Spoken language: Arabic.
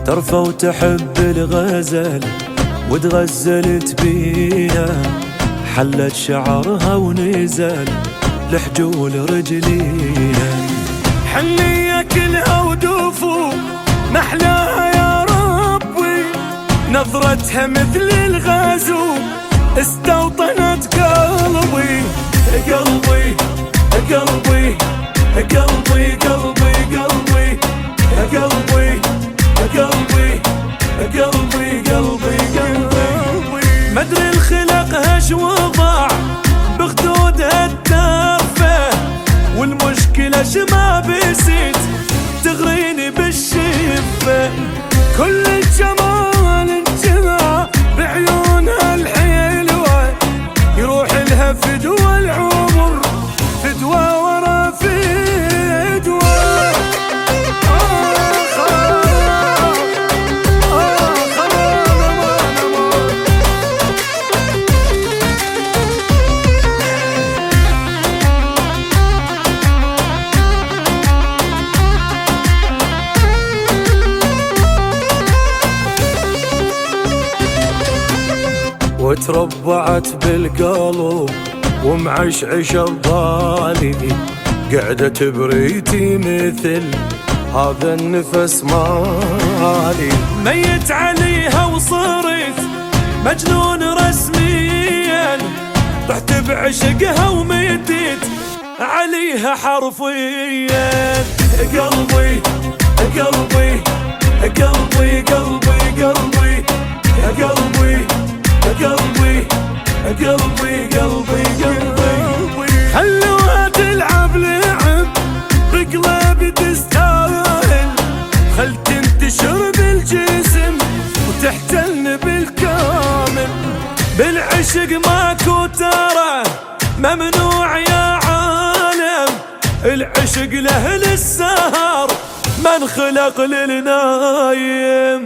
ترفى وتحب الغزل وتغزلت بينا، حلت شعرها ونزل لحجول رجلينا. حنية كلها ودوفو محلاها يا ربي، نظرتها مثل الغازو استوطنت قلبي. قلبي قلبي قلبي قلبي قلبي قلبي قلبي قلبي قلبي قلبي. مدري الخلق هش وضع بخدودها التافه، والمشكلة شما بسيت تغريني بالشفة. كل الجمال انجمع بعيونها الحلوة، يروح لها فدوى العمر، فدوى ورا فدوى. وتربعت بالقلب ومعشعش ببالي، قعدت بريتي مثل هذا النفس مالي. ميت عليها وصرت مجنون رسميا، طحت بعشقها وميتت عليها حرفيا. قلبي قلبي قلبي قلبي قلبي قلبي قلبي قلبي قلبي قلبي. خلوها تلعب لعب بقلبي تستاهل، خل تنتشر بالجسم وتحتلن بالكامل. بالعشق ماكو ترى ممنوع يا عالم، العشق له للسهر من خلق للنايم.